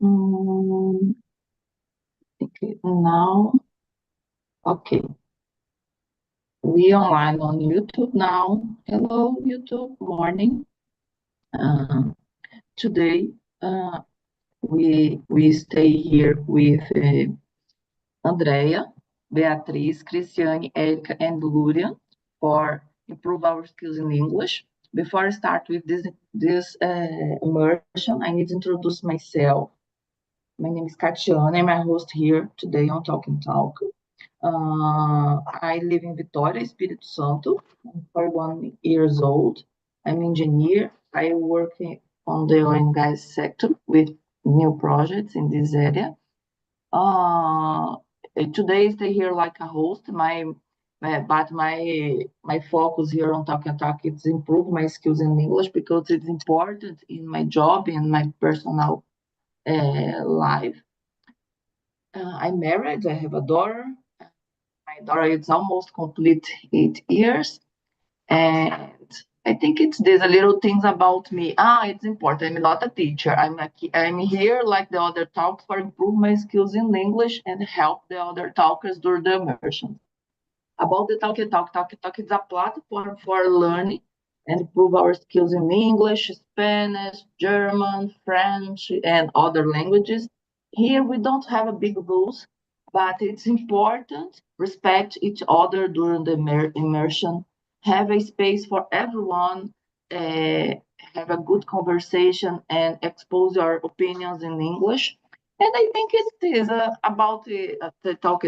Mm, okay, now, okay. We online on YouTube now. Hello, YouTube, morning. Today, we stay here with Andrea, Beatriz, Cristiane, Erica, and Luria for improve our skills in English. Before I start with this immersion, I need to introduce myself. My name is Catiana. I'm a host here today on Talk and Talk. I live in Vitória, Espírito Santo. I'm 41 years old. I'm engineer. I work on the oil and gas sector with new projects in this area. Today I stay here like a host. But my focus here on Talk and Talk is improve my skills in English because it's important in my job and my personal life. I'm married. I have a daughter. My daughter is almost complete 8 years, and I think it's these little things about me. It's important. I'm not a teacher. I'm here like the other talks for improve my skills in English and help the other talkers during the immersion. About the Talk is a platform for learning and improve our skills in English, Spanish, German, French, and other languages. Here we don't have a big rules, but it's important respect each other during the immersion, have a space for everyone, have a good conversation, and expose your opinions in English. And I think it is about the talk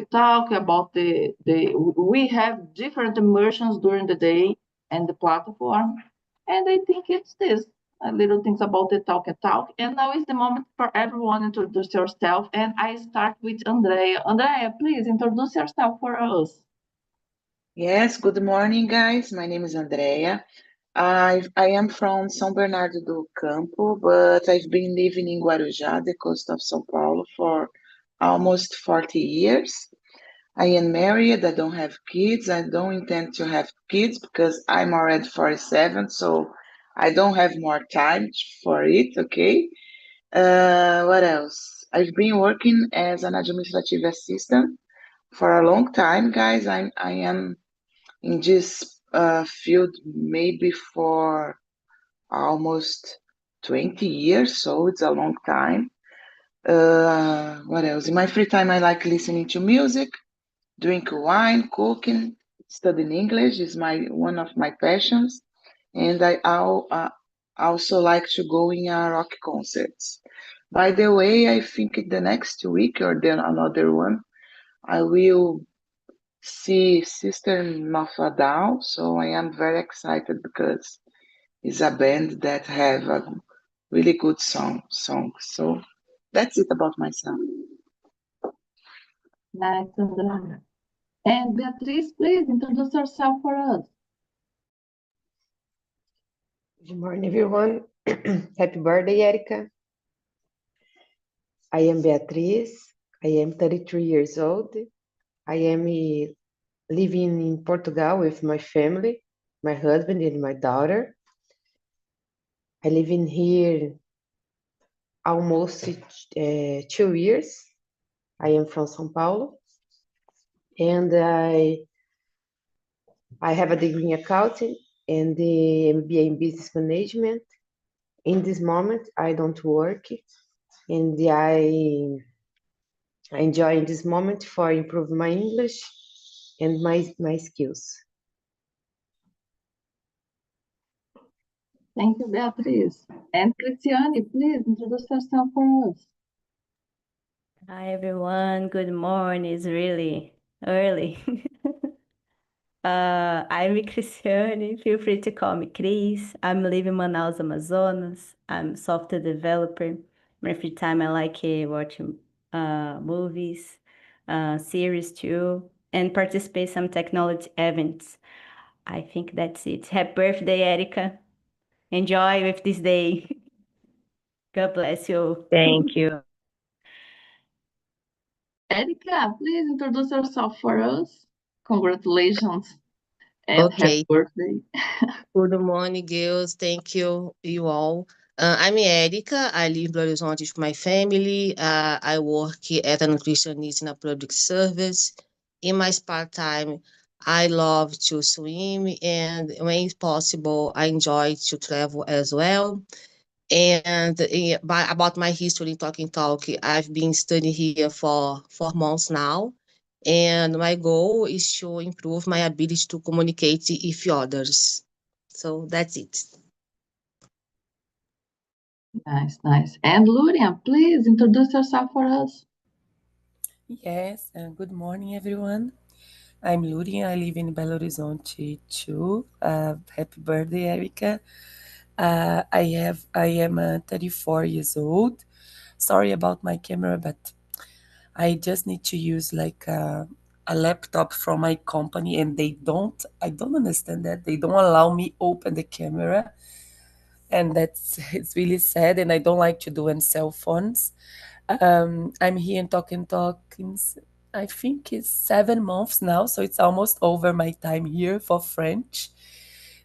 about we have different immersions during the day and the platform. And I think it's this little things about the talk. And now is the moment for everyone to introduce yourself. And I start with Andrea. Andrea, please introduce yourself for us. Yes, good morning, guys. My name is Andrea. I am from São Bernardo do Campo, but I've been living in Guarujá, the coast of São Paulo, for almost 40 years. I am married. I don't have kids. I don't intend to have kids because I'm already 47, so I don't have more time for it, okay? What else? I've been working as an administrative assistant for a long time, guys. I am in this field maybe for almost 20 years, so it's a long time. What else? In my free time, I like listening to music, drink wine, cooking, studying English is one of my passions, and I also like to go in rock concerts. By the way, I think the next week or then another one, I will see Sister Mafadal, so I am very excited because it's a band that have a really good song. So that's it about myself. Nice, Andrea. And Beatriz, please introduce yourself for us. Good morning, everyone. Happy birthday, Erica. I am Beatriz. I am 33 years old. I am living in Portugal with my family, my husband and my daughter. I live in here almost 2 years. I am from São Paulo. And I have a degree in accounting and the MBA in business management. In this moment, I don't work, and I enjoy in this moment for improve my English and my skills. Thank you, Beatriz. And Cristiane, please introduce yourself for us. Hi, everyone. Good morning. It's really early. I'm Cristiane. Feel free to call me Cris. I'm living in Manaus, Amazonas. I'm software developer. My free time, I like watching movies, series too, and participate some technology events. I think that's it. Happy birthday, Erica. Enjoy with this day. God bless you. Thank you. Erica, please introduce yourself for us. Congratulations and Okay. happy birthday. Good morning, girls. Thank you all. I'm Erica. I live in Belo Horizonte with my family. I work as a nutritionist in a public service. In my spare time, I love to swim, and when it's possible, I enjoy to travel as well. And about my history in Talking Talk, I've been studying here for 4 months now. And my goal is to improve my ability to communicate with others. So that's it. Nice, nice. And Luria, please introduce yourself for us. Yes, good morning, everyone. I'm Luria. I live in Belo Horizonte too. Happy birthday, Erica. I am 34 years old. Sorry about my camera, but I just need to use like a laptop from my company, and I don't understand that they don't allow me open the camera, and it's really sad. And I don't like to do on cell phones. I'm here in Talkins. I think it's 7 months now, so it's almost over my time here for French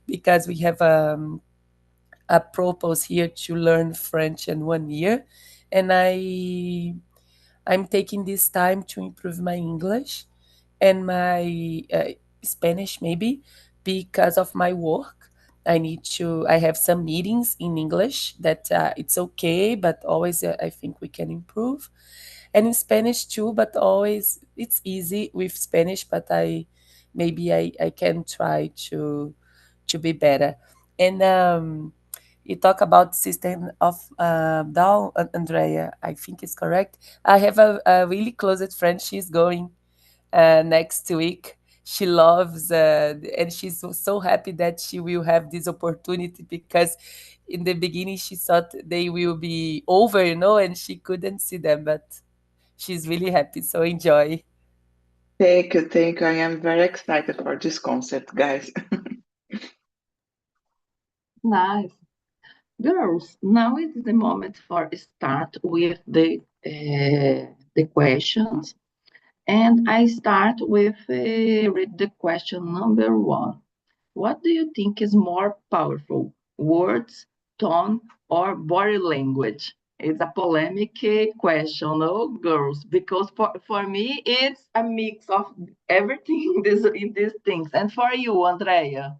because we have a purpose here to learn French in 1 year, and I'm taking this time to improve my English and my Spanish maybe because of my work. I have some meetings in English that it's okay, but always I think we can improve. And in Spanish too, but always it's easy with Spanish, but I can try to be better. And you talk about system of Down, Andrea. I think it's correct. I have a really close friend. She's going next week. She loves, and she's so happy that she will have this opportunity because in the beginning she thought they will be over, and she couldn't see them, but she's really happy. So enjoy. Thank you, thank you. I am very excited for this concept, guys. Nice. Girls, now is the moment for start with the questions. And I start with read the question number 1. What do you think is more powerful, words, tone, or body language? It's a polemic question, no, girls? Because for me, it's a mix of everything in these things. And for you, Andrea?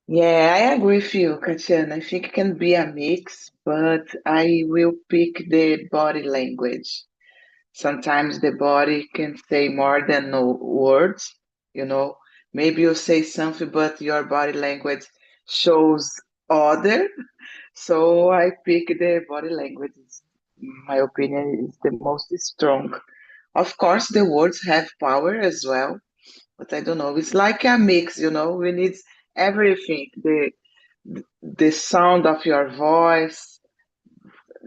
Yeah, I agree with you, Katiana. I think it can be a mix, but I will pick the body language. Sometimes the body can say more than no words, you know. Maybe you say something, but your body language shows other. So I pick the body language. My opinion is the most strong. Of course, the words have power as well, but I don't know. It's like a mix, you know. We need everything. The sound of your voice,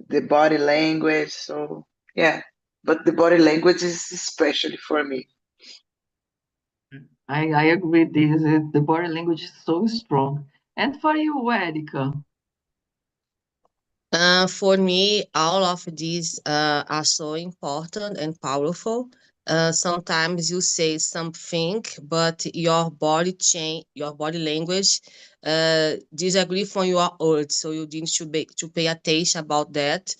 the body language. So yeah, but the body language is especially for me. I agree this. The body language is so strong. And for you, Erica? For me, all of these are so important and powerful. Sometimes you say something, but your body language disagree from your words. So you need to pay attention about that.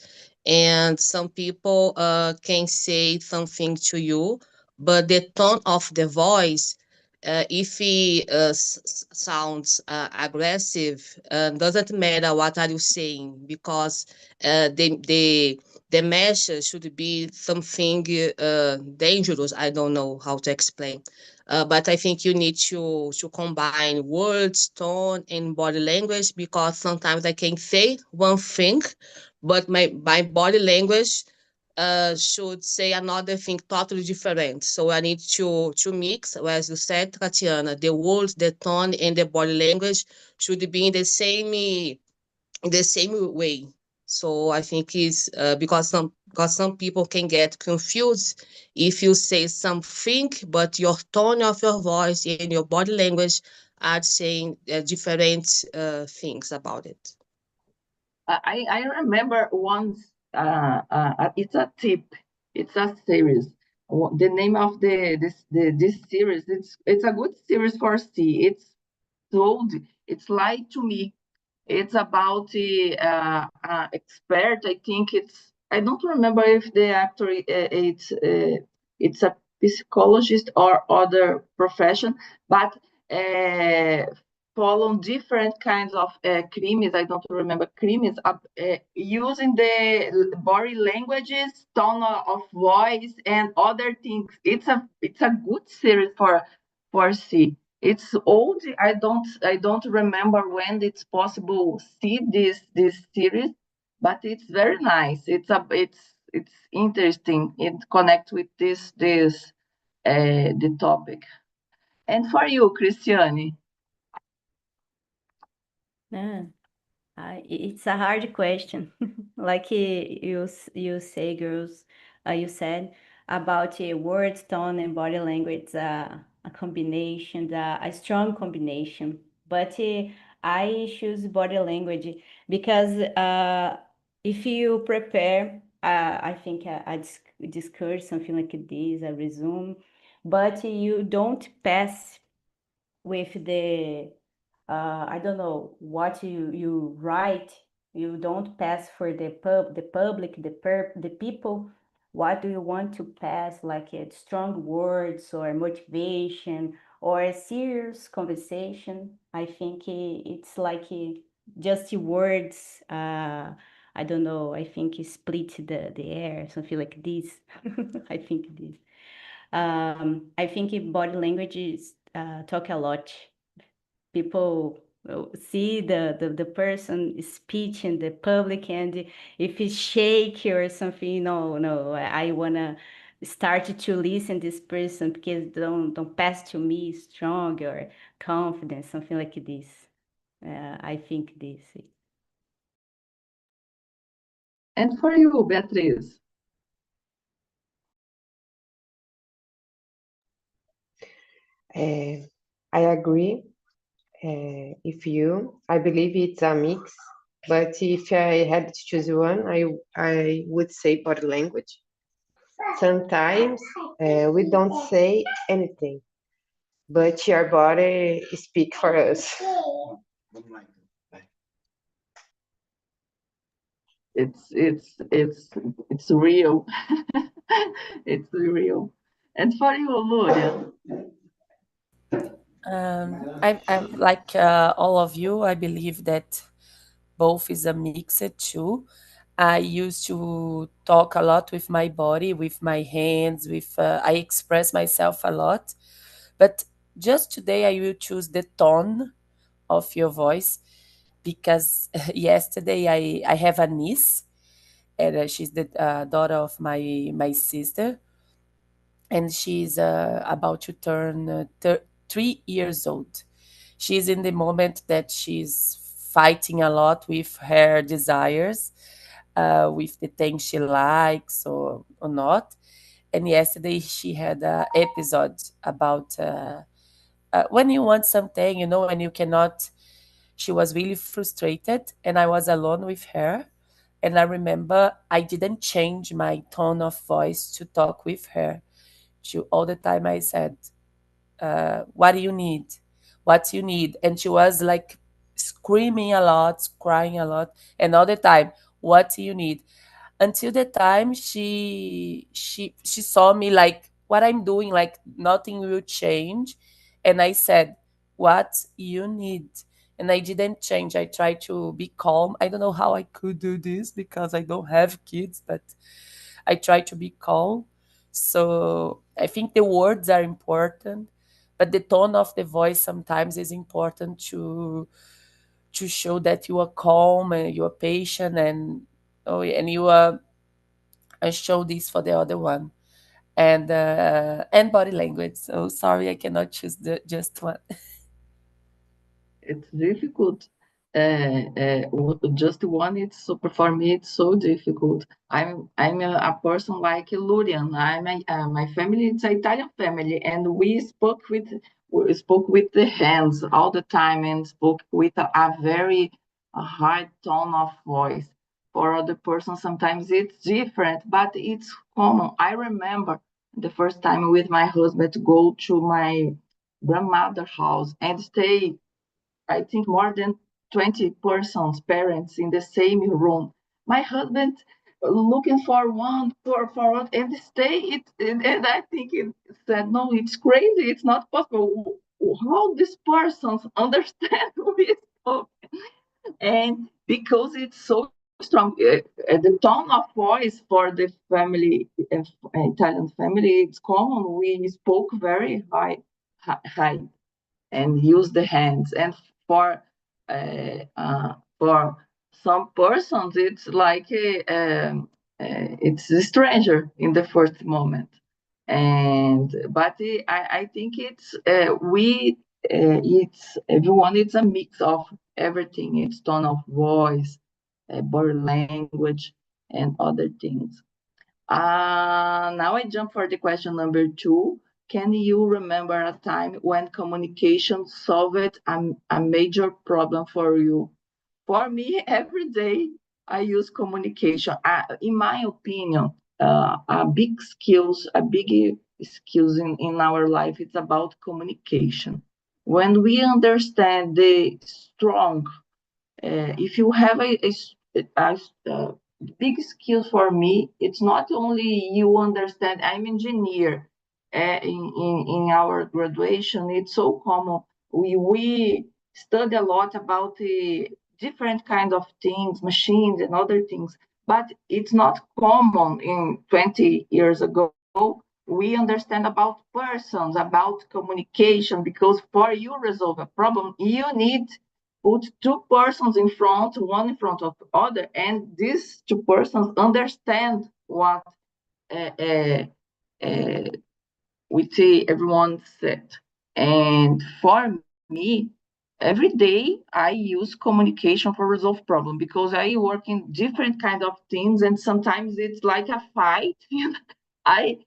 And some people can say something to you, but the tone of the voice, if he sounds aggressive, doesn't matter what are you saying because the message should be something dangerous. I don't know how to explain, but I think you need to combine words, tone, and body language because sometimes I can say one thing, but my body language should say another thing totally different. So I need to mix, as you said, Tatiana, the words, the tone, and the body language should be in the same way. So I think it's because some people can get confused if you say something, but your tone of your voice and your body language are saying different things about it. I remember once, it's a tip, it's a series. The name of this series, it's a good series for see. It's told, it's lied to me. It's about the expert. I think I don't remember if the actor it's a psychologist or other profession, but follow different kinds of crimes. I don't remember crimes. Using the body languages, tone of voice, and other things. It's a good series for see. It's old. I don't remember when it's possible see this series, but it's very nice. It's interesting. It connects with this the topic. And for you, Cristiane? It's a hard question. Like you say, girls, you said about words, tone, and body language, a combination, a strong combination. But I choose body language because if you prepare, I think I discuss something like this, a resume, but you don't pass with the I don't know what you write. You don't pass for the public, the people. What do you want to pass? Like strong words or motivation or a serious conversation. I think it's like just words. I don't know. I think it split the air, something like this. I think this. I think body language is talk a lot. People see the person speech in the public, and if it's shaky or something, no, I wanna start to listen this person because don't pass to me strong or confident, something like this. I think this. And for you, Beatriz? I agree. If you, I believe it's a mix, but if I had to choose one, I would say body language. Sometimes we don't say anything, but your body speak for us. It's real. It's real. And for you, Luria? I'm like all of you. I believe that both is a mixed too. I used to talk a lot with my body, with my hands, with I express myself a lot. But just today, I will choose the tone of your voice because yesterday I have a niece, and she's the daughter of my sister, and she's about to turn 3 years old. She's in the moment that she's fighting a lot with her desires, with the things she likes or not. And yesterday she had an episode about when you want something, and you cannot. She was really frustrated, and I was alone with her. And I remember I didn't change my tone of voice to talk with her. All the time I said, what do you need? What you need? And she was like screaming a lot, crying a lot, and all the time, what do you need? Until the time she saw me like what I'm doing, like nothing will change, and I said, what you need? And I didn't change. I tried to be calm. I don't know how I could do this because I don't have kids, but I try to be calm. So I think the words are important, but the tone of the voice sometimes is important to show that you are calm and you are patient, and you are show this for the other one, and body language. So sorry, I cannot choose just one. It's difficult. Just one. It's super for me. It's so difficult. I'm a person like Lurian. My family. It's an Italian family, and we spoke with the hands all the time, and spoke with a very high tone of voice. For other person, sometimes it's different, but it's common. I remember the first time with my husband to go to my grandmother's house and stay, I think, more than 20 persons, parents in the same room. My husband looking for one, and and I think it said, no, it's crazy. It's not possible. How these persons understand this? And because it's so strong, the tone of voice for the family, Italian family, it's common. We spoke very high, and use the hands. And for some persons, it's like it's a stranger in the first moment. But I think it's everyone. It's a mix of everything. It's tone of voice, body language, and other things. Now I jump for the question number 2. Can you remember a time when communication solved a major problem for you? For me, every day I use communication. In my opinion, a big skills in our life, it's about communication. When we understand the strong, if you have a big skill for me, it's not only you understand. I'm engineer. In our graduation, it's so common. We study a lot about the different kind of things, machines and other things, but it's not common in 20 years ago. We understand about persons, about communication, because for you resolve a problem, you need put 2 persons in front, one in front of the other, and these 2 persons understand what which everyone said. And for me, every day I use communication for resolve problem, because I work in different kind of things, and sometimes it's like a fight. I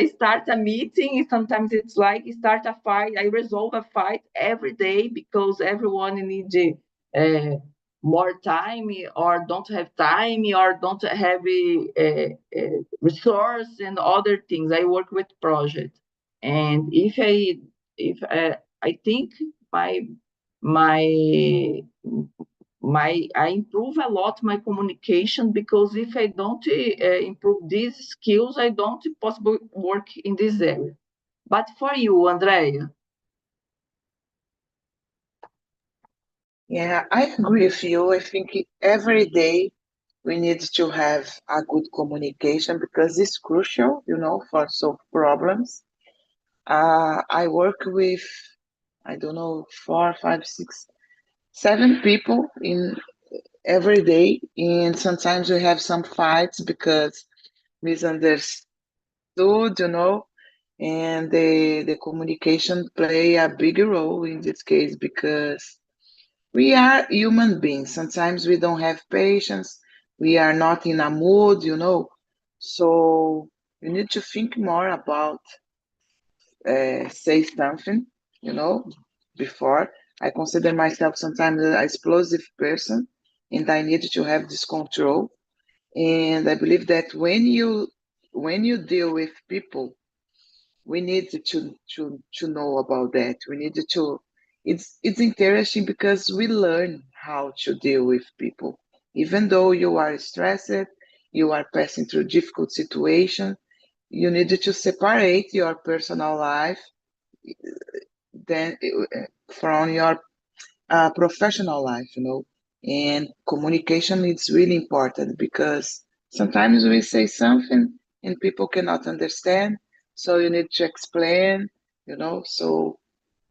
start a meeting, sometimes it's like start a fight. I resolve a fight every day because everyone needs more time, or don't have time, or don't have a resource and other things. I work with projects. And if I think my I improve a lot my communication, because if I don't improve these skills, I don't possibly work in this area. But for you, Andrea? Yeah, I agree with you. I think every day we need to have a good communication because it's crucial, for solve problems. I work with, I don't know, 4, 5, 6, 7 people in every day, and sometimes we have some fights because misunderstood, and the communication play a big role in this case because we are human beings. Sometimes we don't have patience. We are not in a mood, So you need to think more about say something, before. I consider myself sometimes an explosive person, and I need to have this control. And I believe that when you deal with people, we need to know about that. We need to. It's interesting because we learn how to deal with people, even though you are stressed, you are passing through difficult situation. You need to separate your personal life then from your professional life, And communication is really important because sometimes we say something and people cannot understand, so you need to explain, So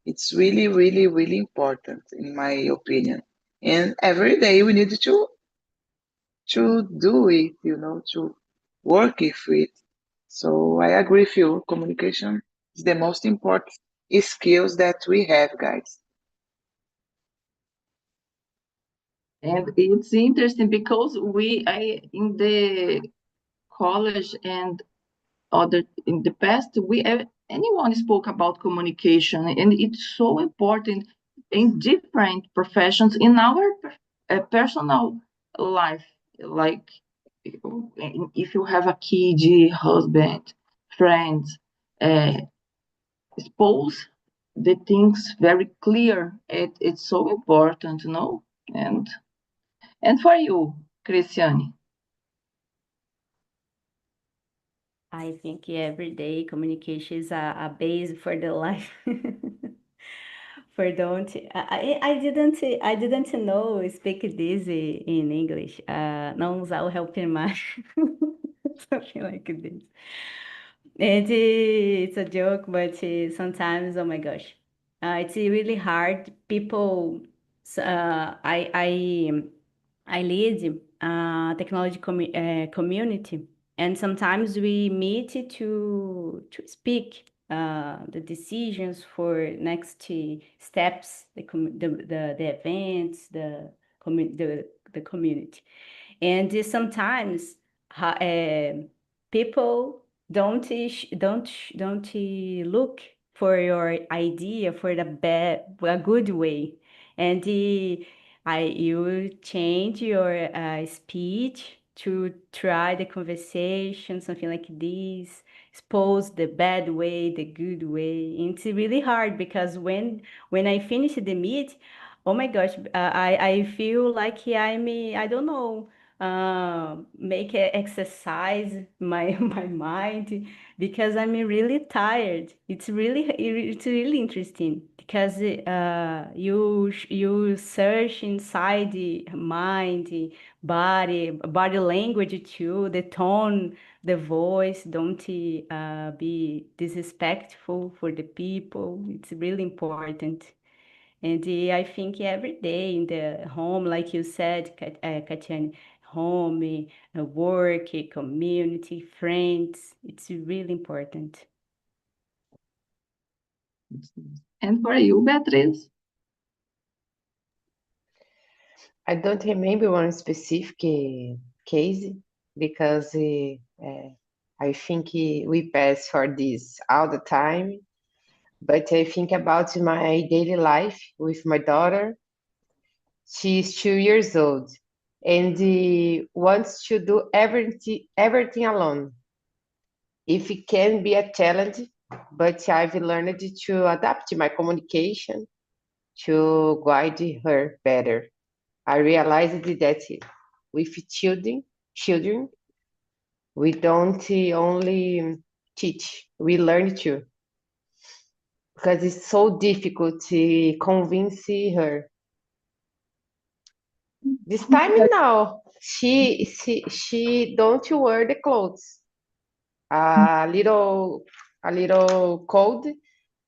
it's really, really, really important, in my opinion. And every day we need to do it, to work with it. So I agree with you. Communication is the most important skills that we have, guys. And it's interesting because in the college and other in the past, anyone spoke about communication, and it's so important in different professions in our personal life. Like if you have a kid, husband, friends, spouse, the things very clear. It's so important, And for you, Cristiane? I think every day communication is a base for the life. For don't I didn't know speak this in English. Não usar o helping mais. Something like this. And it's a joke, but sometimes, oh my gosh, it's really hard. People, I lead a technology community, and sometimes we meet to speak the decisions for next steps, the events, the community, and sometimes people don't look for your idea for a good way, and you change your speech to try the conversation, something like this, expose the bad way, the good way. And it's really hard because when I finish the meet, oh my gosh, I feel like I don't know, make a exercise my my mind because I'm really tired. It's really interesting because you search inside the mind, the body language too, the tone, the voice. Don't be disrespectful for the people. It's really important. And I think every day in the home, like you said, Katiane, home, work, community, friends, it's really important. And for you, Beatriz? I don't remember one specific case because I think we pass for this all the time. But I think about my daily life with my daughter. She's 2 years old and wants to do everything alone. If it can be a challenge, but I've learned to adapt my communication to guide her better. I realized that with children, we don't only teach, we learn too. Because it's so difficult to convince her. This time now, she don't wear the clothes. A little cold,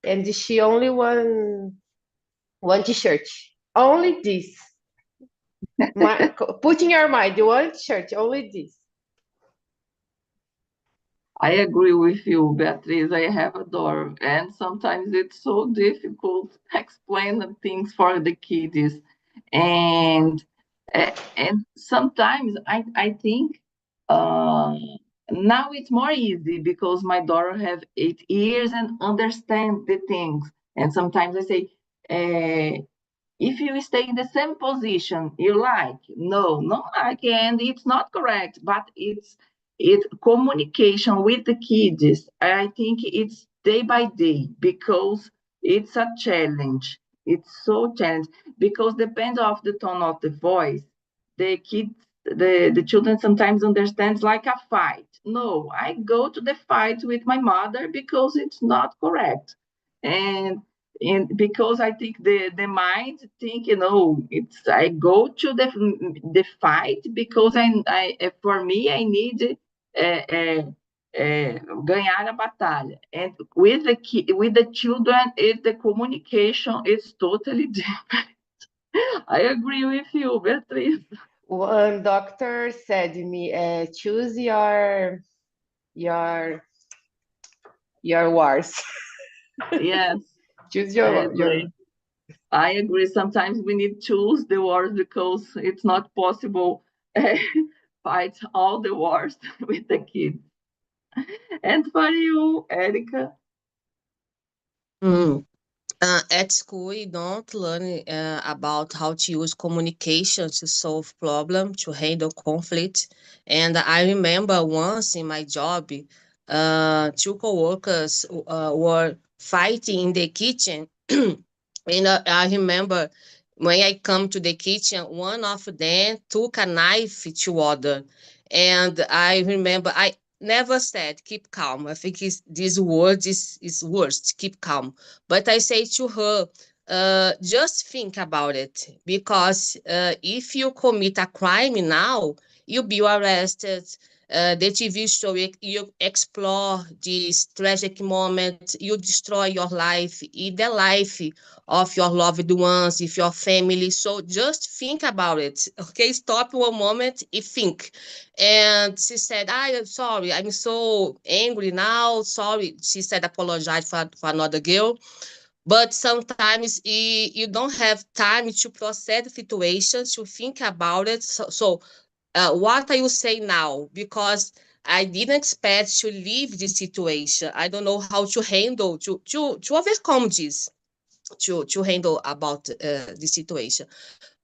and she only one t-shirt. Only this. Put in your mind, one shirt, only this. I agree with you, Beatriz. I have a daughter, and sometimes it's so difficult to explain the things for the kids. And sometimes I think now it's more easy because my daughter have 8 years and understand the things. And sometimes I say, if you stay in the same position you like, no, not like, and it's not correct, but it's communication with the kids. I think it's day by day because it's a challenge. It's so challenge because depends of the tone of the voice. The kids, the children sometimes understands like a fight. No, I go to the fight with my mother because it's not correct. And because I think the mind think, it's I go to the fight because I for me I need ganhar a batalha. And with the children, the communication is totally different. I agree with you, Beatriz. One doctor said to me, choose your wars. Yes. Choose I agree. Sometimes we need to choose the wars because it's not possible fight all the wars with the kids. And for you, Erica? At school, we don't learn about how to use communication to solve problems, to handle conflict. And I remember once in my job, two coworkers were fighting in the kitchen. And I remember when I come to the kitchen, one of them took a knife to other. And I remember I never said, keep calm. I think this word is worst, keep calm. But I say to her, just think about it. Because if you commit a crime now, you'll be arrested. The TV show, you explore this tragic moment, you destroy your life, the life of your loved ones, if your family. So just think about it. Okay, stop one moment and think. And she said, I'm sorry, I'm so angry now. Sorry. She said, apologize for another girl. But sometimes you don't have time to process the situation, to think about it. So what are you saying now? Because I didn't expect to leave this situation. I don't know how to handle, to overcome this, to handle about the situation.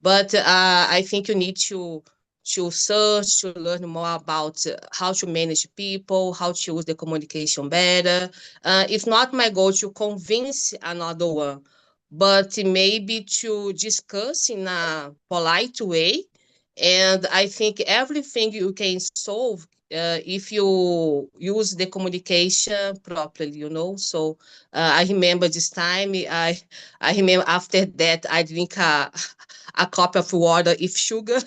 But I think you need to search, to learn more about how to manage people, how to use the communication better. It's not my goal to convince another one, but maybe to discuss in a polite way. And I think everything you can solve if you use the communication properly, So I remember this time, I remember after that I drink a cup of water with sugar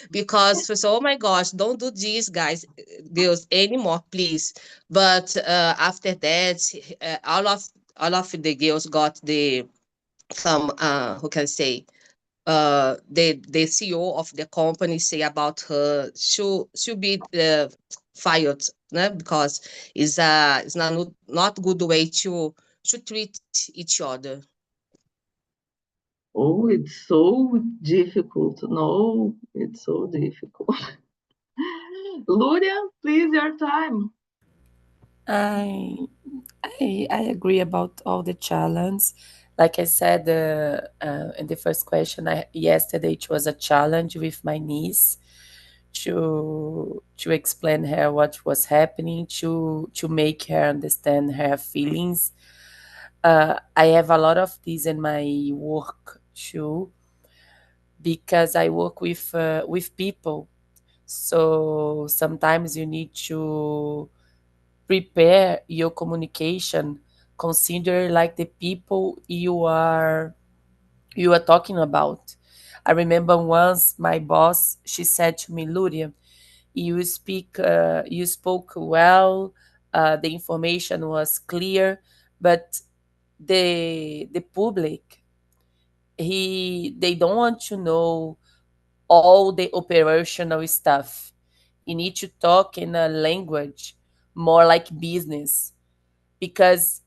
because so oh my gosh, don't do this, guys, girls anymore, please. But after that, all of the girls got the some who can say the CEO of the company say about her should be fired, because it's not good way to treat each other. Oh, it's so difficult. No, it's so difficult. Luria, please, your time. I I agree about all the challenge. Like I said in the first question, yesterday it was a challenge with my niece to explain her what was happening, to make her understand her feelings. I have a lot of this in my work too, because I work with people. So sometimes you need to prepare your communication, consider like the people you are talking about. I remember once my boss, she said to me, Luria, you spoke well, the information was clear, but the public, they don't want to know all the operational stuff. You need to talk in a language more like business, because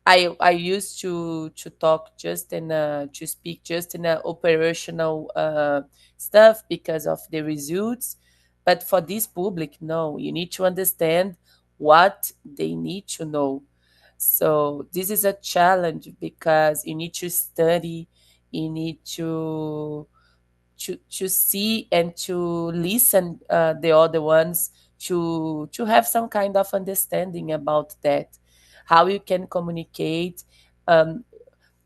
I used to talk just in to speak just in a operational stuff because of the results, but for this public, no, you need to understand what they need to know. So this is a challenge because you need to study, you need to see and to listen the other ones, to have some kind of understanding about that, how you can communicate. um,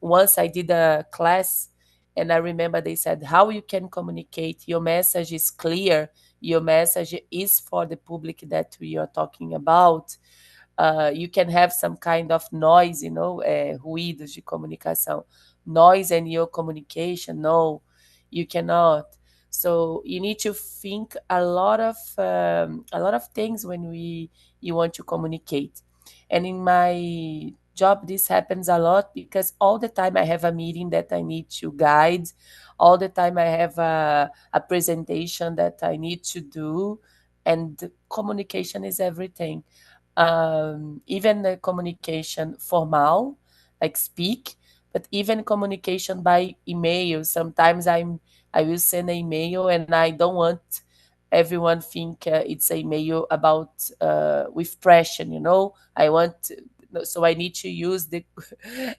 Once I did a class, and I remember they said how you can communicate your message is clear, your message is for the public that we are talking about. You can have some kind of noise, ruídos de comunicação, noise in your communication. No, you cannot. So you need to think a lot of things when you want to communicate. And in my job, this happens a lot because all the time I have a meeting that I need to guide. All the time I have a presentation that I need to do, and communication is everything. Even the communication formal, like speak, but even communication by email. Sometimes I will send an email and I don't want everyone think it's a email about with pressure. I want so I need to use the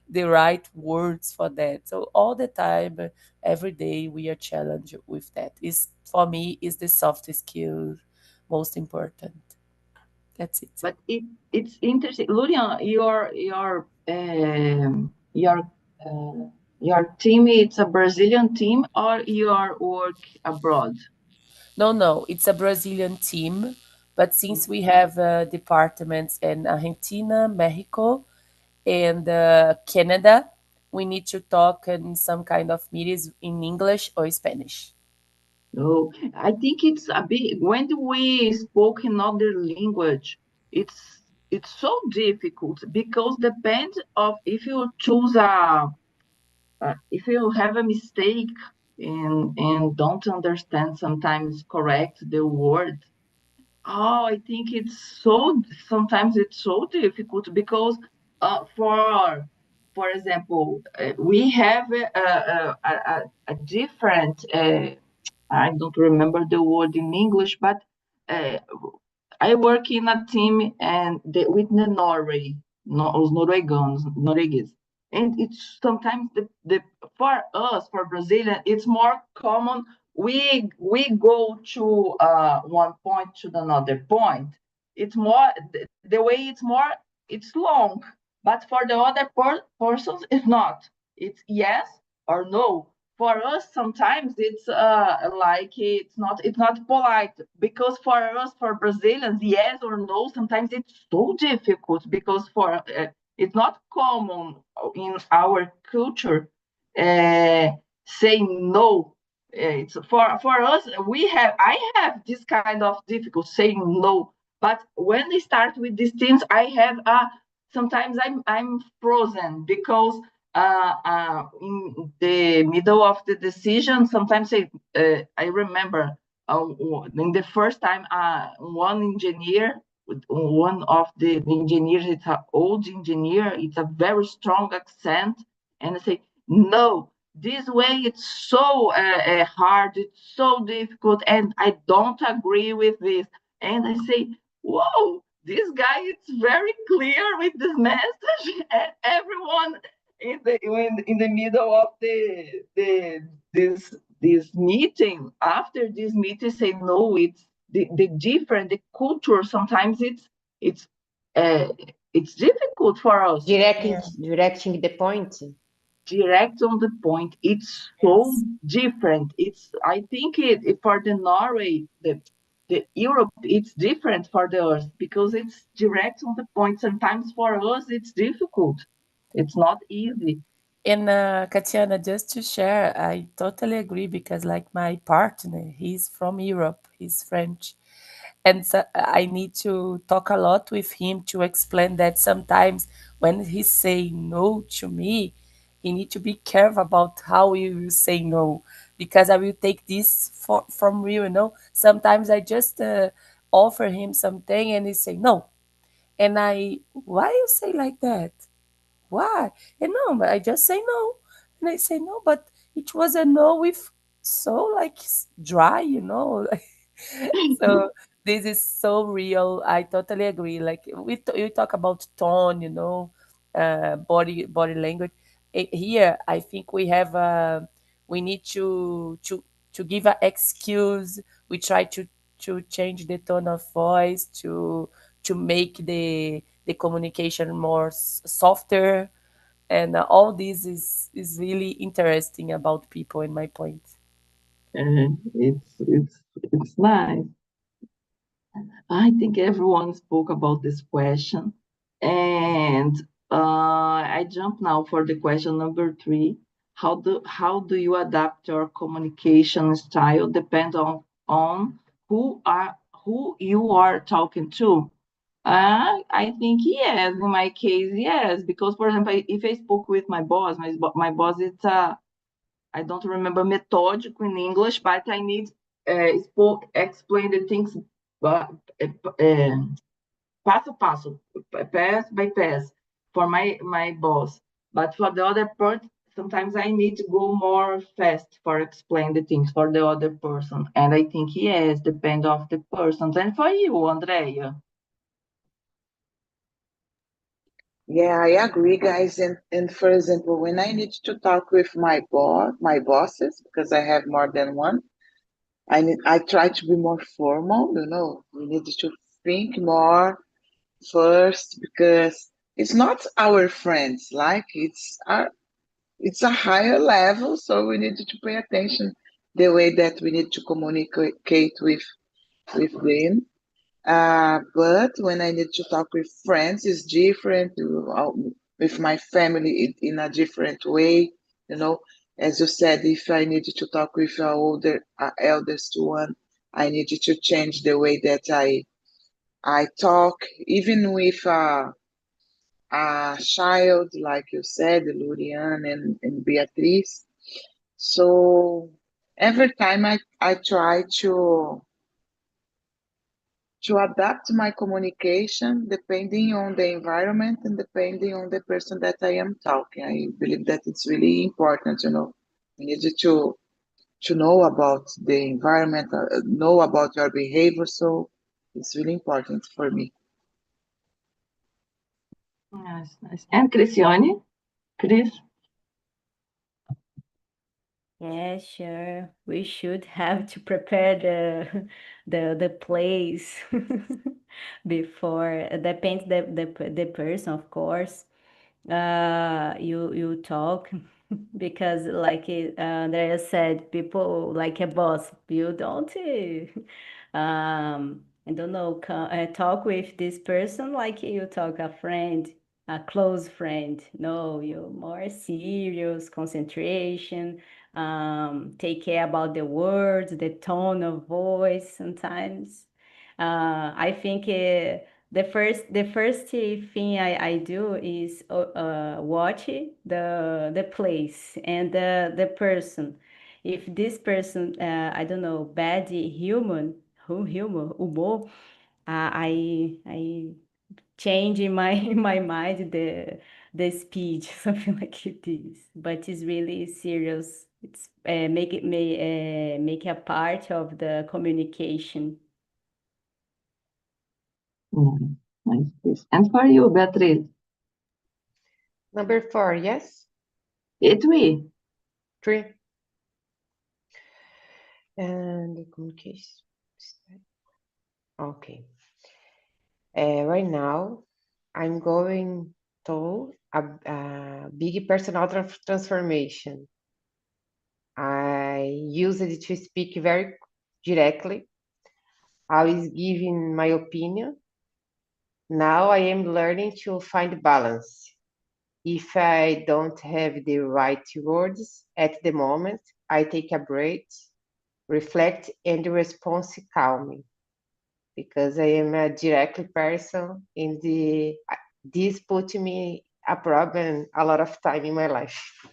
the right words for that. So all the time, every day we are challenged with that. Is for me is the soft skill most important. That's it. But it's interesting, Luria. Your Your team, it's a Brazilian team or your work abroad? No, it's a Brazilian team, but since we have departments in Argentina, Mexico, and Canada, we need to talk in some kind of meetings in English or Spanish. No, I think it's a bit when we spoke another language, it's so difficult because depends of if you choose if you have a mistake and don't understand sometimes correct the word. Oh, I think it's so sometimes it's so difficult because for example, we have a different I don't remember the word in English, but uh, I work in a team and with the Norway, no, os noruegueses. And it's sometimes the for us, for Brazilian, it's more common. We go to one point to another point. It's more the way it's more it's long, but for the other persons it's not. It's yes or no. For us sometimes it's like it's not polite because for us for Brazilians yes or no sometimes it's so difficult because for it's not common in our culture uh, saying no. It's for us I have this kind of difficult saying no, but when I start with these things I have sometimes I'm frozen because in the middle of the decision, sometimes I remember in the first time, one engineer, one of the engineers, it's an old engineer, it's a very strong accent, and I say, no, this way it's so hard, it's so difficult, and I don't agree with this. And I say, whoa, this guy is very clear with this message, and everyone in the middle of this meeting after this meeting say no it's the different the culture sometimes it's uh, it's difficult for us Directing the point. direct on the point it's so Yes. different it's I think for the Norway the Europe it's different for the earth because it's direct on the point sometimes for us it's difficult it's not easy. And Katiana, just to share, I totally agree because, like my partner, he's from Europe, he's French, and so I need to talk a lot with him to explain that sometimes when he say no to me, he need to be careful about how he will say no because I will take this from real. Sometimes I just offer him something and he say no, and why you say like that? Why? And no, but I just say no. And I say no, but it was a no with so like dry. So this is so real. I totally agree. Like you talk about tone, body language. Here, I think we need to give an excuse. We try to change the tone of voice to make the communication more softer, and all this is really interesting about people in my point. It's nice. I think everyone spoke about this question, and I jump now for the question number 3. How do you adapt your communication style depend on who you are talking to? I think yes. In my case, yes, because for example, if I spoke with my boss, my boss it's I don't remember methodical in English, but I need explain the things but passo a passo, pass by pass for my boss. But for the other part, sometimes I need to go more fast for explain the things for the other person. And I think yes, depend of the person. And for you, Andrea. Yeah, I agree, guys. And for example, when I need to talk with my bosses, because I have more than one, I try to be more formal. We need to think more first because it's not our friends, like it's a higher level, so we need to pay attention the way that we need to communicate with them. But when I need to talk with friends, it's different. With my family, in a different way. You know, as you said, if I need to talk with an eldest one, I need to change the way that I talk. Even with a child, like you said, Lurian and Beatriz. So every time I try to adapt my communication depending on the environment and depending on the person that I am talking. I believe that it's really important, you know. You need to know about the environment, know about your behavior. So it's really important for me. Nice. And Cristiane? Chris? Yeah, sure. We should have to prepare the place before. Depends the person, of course. You talk because like Andrea said, people like a boss. You don't I don't know talk with this person like you talk a friend, a close friend. No, you're more serious, concentration, take care about the words, the tone of voice sometimes. I think the first thing I do is watch the place and the person. If this person, I don't know, bad humor, I change in my in my mind the speech, something like this. But it's really serious. It's make a part of the communication. Nice, Chris. And for you, Beatriz? Number 4, yes? It we. 3. And the communication. Okay. Right now, I'm going through a big personal transformation. I used it to speak very directly, always giving my opinion. Now I am learning to find balance. If I don't have the right words at the moment, I take a break, reflect, and respond calmly. Because I am a direct person, and this put me a problem a lot of time in my life.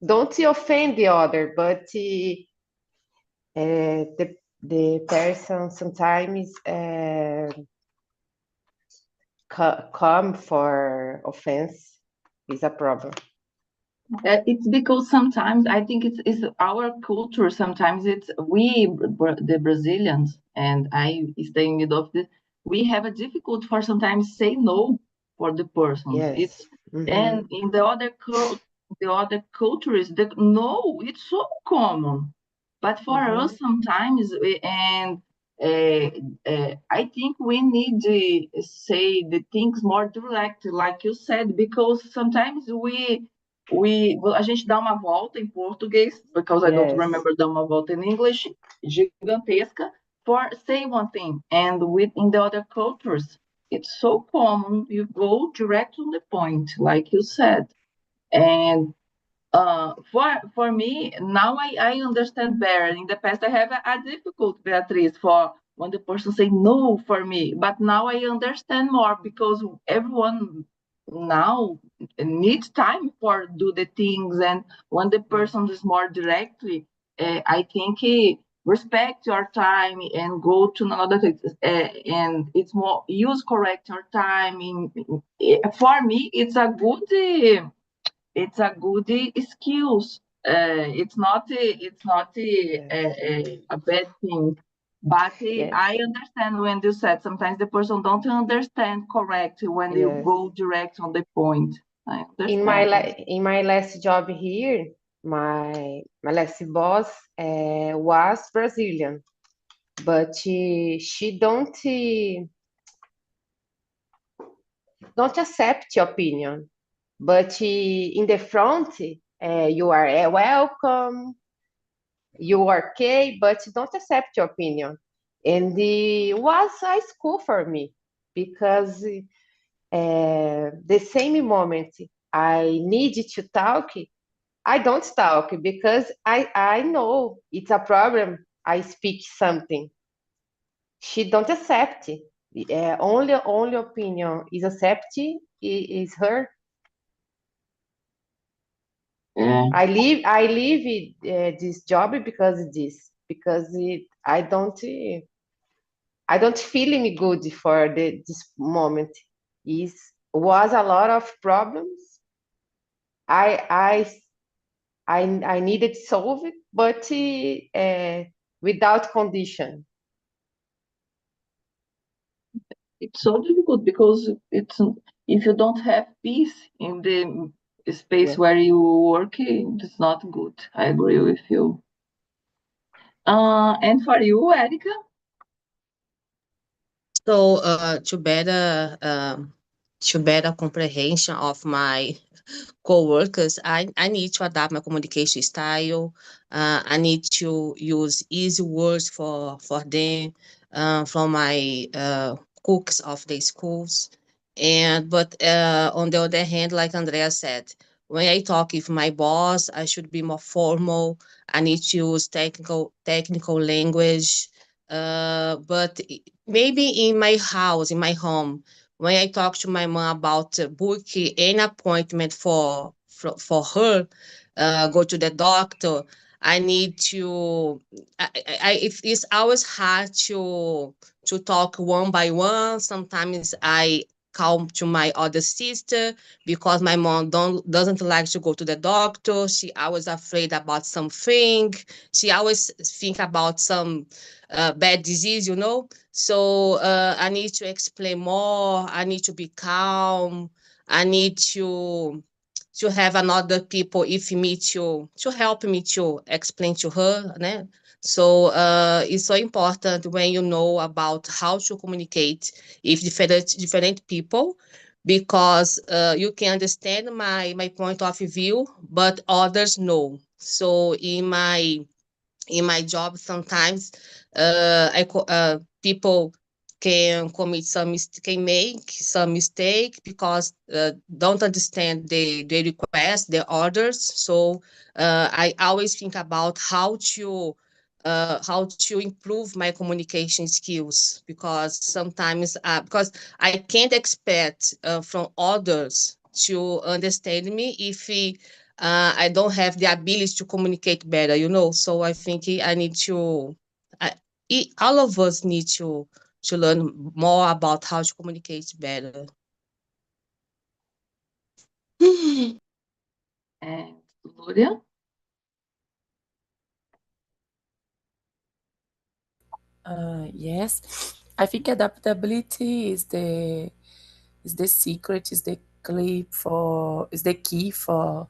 Don't offend the other, but the person sometimes come for offense is a problem. It's because sometimes I think it's our culture. Sometimes it's the Brazilians, and I stay in the middle of this. We have a difficult for sometimes say no for the person. Yes. It's and in the other cultures, the no, it's so common. But for us, sometimes I think we need to say the things more directly, like you said, because sometimes a gente dá uma volta em português, because I don't Yes. remember dar uma volta in English, gigantesca, for say one thing. And in the other cultures, it's so common, you go direct to the point, like you said. And for me, now I understand better. In the past, I have a difficult, Beatriz, for when the person say no for me. But now I understand more because everyone now needs time for do the things. And when the person is more directly, I think respect your time and go to another thing. And it's more use correct your time. For me, it's a good skills. It's not a bad thing. But Yes. I understand when you said sometimes the person don't understand correct when you Yes. go direct on the point. I In understand. in my last job here, my last boss was Brazilian, but she don't accept your opinion. But in the front, you are welcome, you are okay, but don't accept your opinion. And it was a school for me because the same moment I need to talk, I don't talk because I know it's a problem. I speak something. She don't accept. Only opinion is accepted is her. Yeah. I leave this job because I don't feel me good for this moment. Is was a lot of problems. I I I needed to solve it, but without condition. It's so difficult because it's if you don't have peace in the space Yeah. where you work, it's not good. I agree with you. And for you, Erica? So, to better comprehension of my co-workers, I need to adapt my communication style. I need to use easy words for them, from my cooks of the schools. But on the other hand, like Andrea said, when I talk with my boss, I should be more formal. I need to use technical language. But maybe in my house, in my home, when I talk to my mom about booking an appointment for her, go to the doctor, I need to. It's always hard to talk one by one. Sometimes I call to my other sister because my mom doesn't like to go to the doctor. She always afraid about something. She always think about some bad disease, so I need to explain more. I need to be calm. I need to have another people if me to help me to explain to her, né? So it's so important when you know about how to communicate with different people, because you can understand my point of view, but others know. So in my job sometimes people can make some mistake because don't understand the request, the orders. So I always think about how to improve my communication skills, because sometimes because I can't expect from others to understand me if I don't have the ability to communicate better, So I think I need to, all of us need to learn more about how to communicate better. And Gloria? Yes, I think adaptability is the secret, is the key for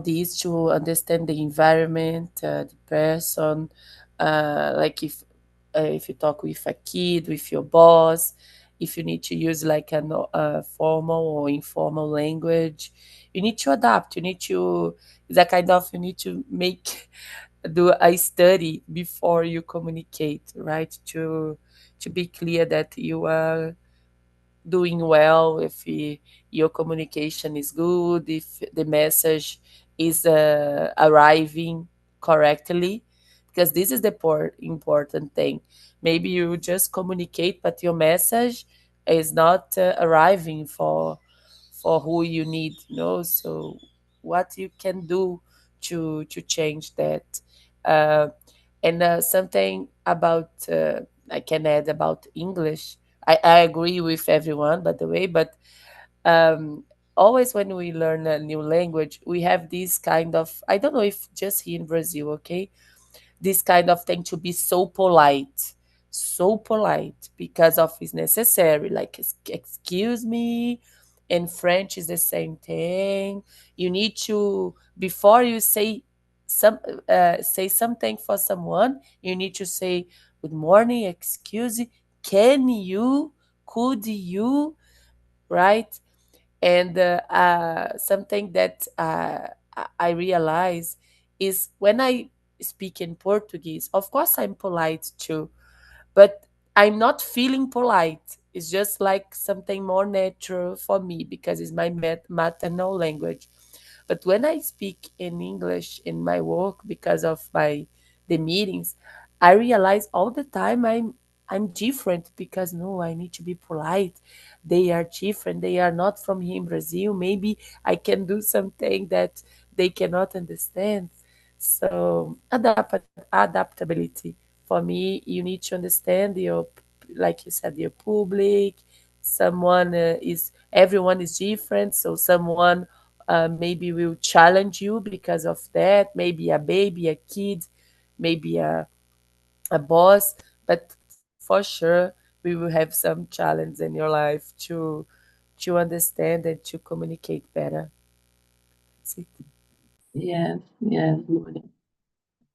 this, to understand the environment, the person. Like if you talk with a kid, with your boss, if you need to use like a formal or informal language, you need to adapt. You need to, it's a kind of, you need to do a study before you communicate, right? To be clear that you are doing well, if your communication is good, if the message is arriving correctly, because this is the important thing. Maybe you just communicate, but your message is not arriving for who you need, so what you can do to change that. uh, and something about I can add about English. I agree with everyone, by the way, but um, always when we learn a new language, we have this kind of, I don't know if just here in Brazil, okay? This kind of thing to be so polite because of it's necessary, like excuse me. In French is the same thing. You need to, before you some say something for someone, you need to say good morning, excuse, can you, could you, right? And something that I realize is when I speak in Portuguese, of course I'm polite too, but I'm not feeling polite. It's just like something more natural for me because it's my maternal language. But when I speak in English in my work because of my the meetings, I realize all the time I'm different because no, I need to be polite. They are different. They are not from here in Brazil. Maybe I can do something that they cannot understand. So adaptability for me, you need to understand your, like you said, your public. Someone is everyone is different, so someone maybe will challenge you because of that. Maybe a baby, a kid, maybe a boss, but for sure we will have some challenge in your life to understand and to communicate better. That's it. Yes, yes, Gloria.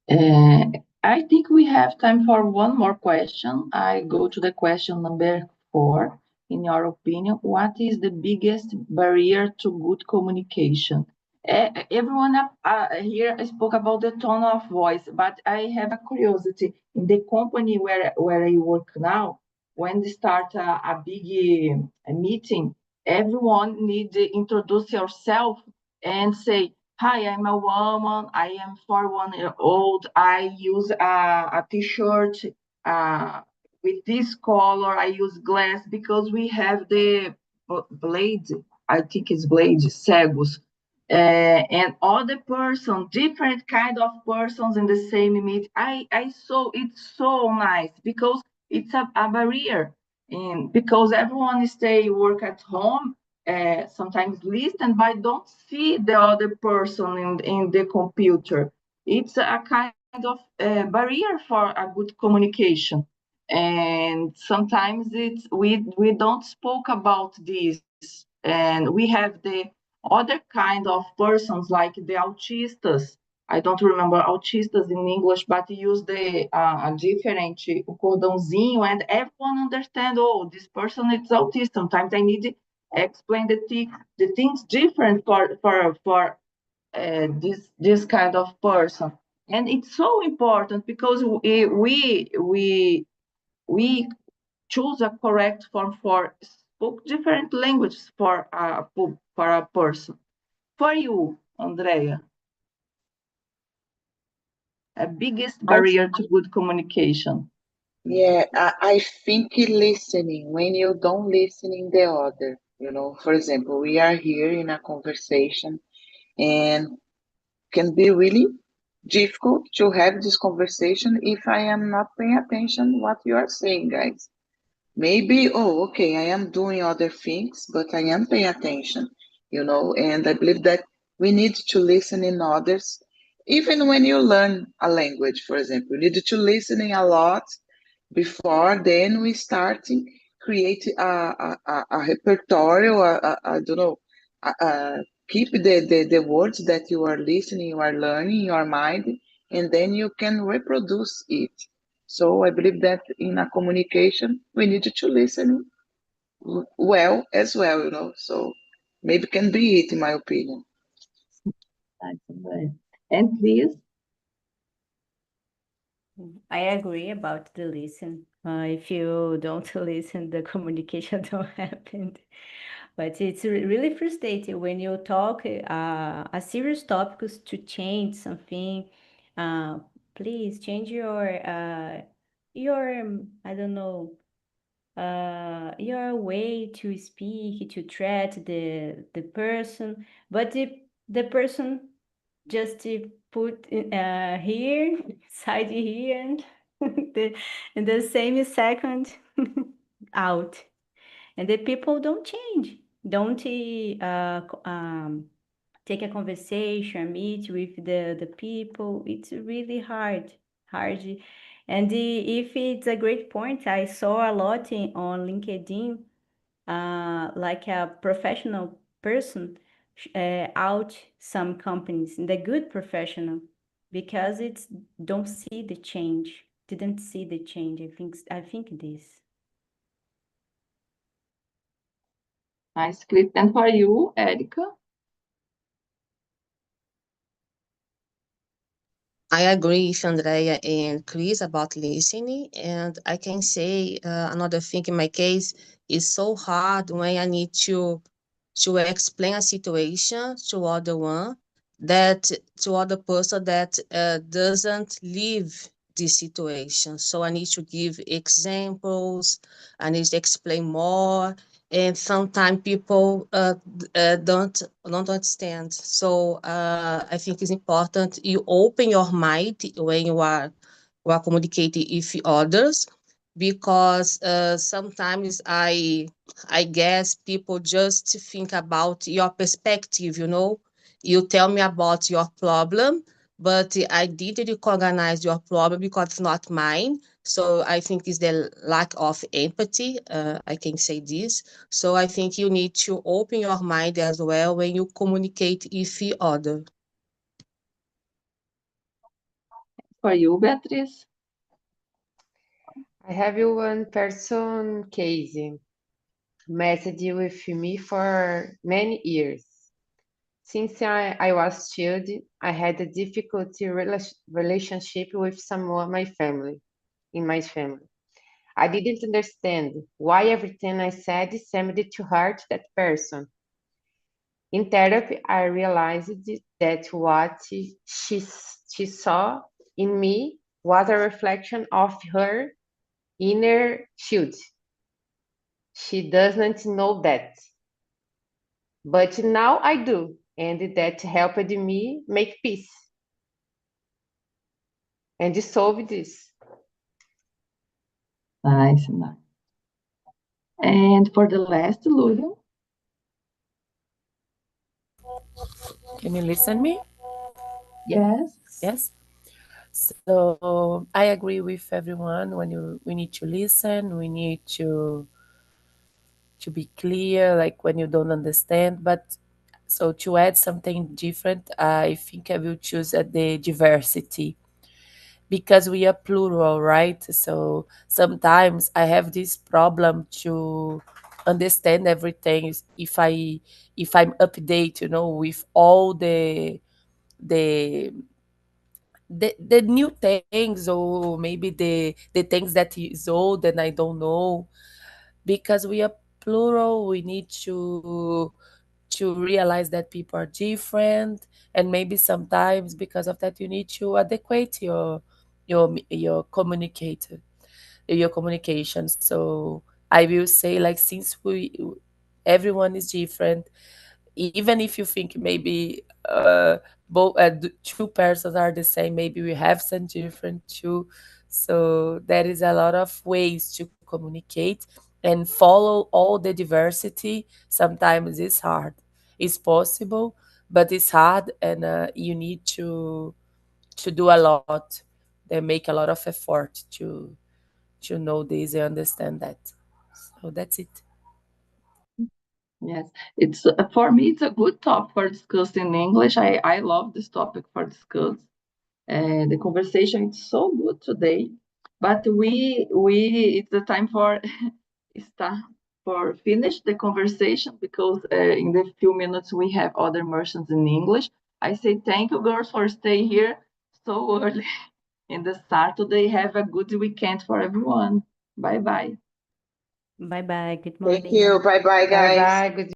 Uh, I think we have time for one more question. I go to the question number 4. In your opinion, what is the biggest barrier to good communication? Everyone here spoke about the tone of voice, but I have a curiosity. In the company where I work now, when they start a big meeting, everyone need to introduce yourself and say, "Hi, I'm a woman. I am 41 years old. I use a t-shirt with this color. I use glass because we have the blade. I think it's blade, cegos. And other person, different kind of persons in the same meet. I saw it's so nice because it's a barrier, and because everyone stay work at home, sometimes listen, but don't see the other person in the computer. It's a kind of barrier for a good communication. And sometimes we don't spoke about this, and we have the other kind of persons like the autistas. I don't remember autistas in English, but use the different o cordãozinho, and everyone understand. Oh, this person is autist. Sometimes I need to explain the things different for this kind of person, and it's so important because we choose a correct form for spoke different languages for a person. For you, Andrea, a biggest I barrier to good communication. Yeah, I think listening, when you don't listening the other, for example, we are here in a conversation and can be really difficult to have this conversation if I am not paying attention what you are saying, guys. Maybe, oh, okay, I am doing other things, but I am paying attention, and I believe that we need to listen in others. Even when you learn a language, for example, you need to listening a lot before then we start create a repertoire or I don't know, keep the words that you are listening, you are learning in your mind, and then you can reproduce it. So I believe that in a communication, we need to listen well as well, So maybe can be it, in my opinion. And please, I agree about the listen. If you don't listen, the communication don't happen. But it's really frustrating when you talk a serious topics to change something. Uh, please change your I don't know your way to speak to treat the person, but the person just put here side here and the, in the same second out, and the people don't change, don't take a conversation, meet with the people. It's really hard. And if it's a great point, I saw a lot on LinkedIn, like a professional person out some companies, the good professional, because it's don't see the change, didn't see the change. I think this. Nice clip. And for you, Erica? I agree with Andrea and Chris about listening, and I can say another thing in my case is so hard when I need to explain a situation to other one that to other person that doesn't live this situation. So I need to give examples. I need to explain more, and sometimes people don't understand. So I think it's important you open your mind when you are communicating with others, because sometimes I guess people just think about your perspective. You tell me about your problem, but I didn't recognize your problem because it's not mine. So I think it's the lack of empathy. I can say this. So I think you need to open your mind as well when you communicate with the other. For you, Beatriz? I have you one person case messaged with me for many years. Since I was child, I had a difficult relationship with someone in my family. I didn't understand why everything I said seemed to hurt that person. In therapy, I realized that what she saw in me was a reflection of her inner shield. She doesn't know that, but now I do, and that helped me make peace and solve this. Nice, nice. And for the last, Lulu? Can you listen me? Yes. Yes. So I agree with everyone. We need to listen, we need to be clear, like when you don't understand. But so to add something different, I think I will choose the diversity, because we are plural, right? So sometimes I have this problem to understand everything if I'm update, with all the the new things, or maybe the things that is old and I don't know. Because we are plural, we need to realize that people are different, and maybe sometimes because of that you need to adequate your your communication. So I will say, like, since we everyone is different, even if you think maybe both two persons are the same, maybe we have some different too. So there is a lot of ways to communicate and follow all the diversity. Sometimes it's hard, it's possible, but it's hard, and you need to do a lot and make a lot of effort to know this and understand that. So that's it. Yes, it's for me. It's a good topic for discuss in English. I love this topic for discuss. The conversation is so good today, but we it's the time for start for finish the conversation, because in the few minutes we have other immersions in English. I say thank you, girls, for stay here so early in the Saturday. Have a good weekend for everyone. Bye bye. Bye bye. Good Thank morning. you. Bye bye, Bye guys. bye. Good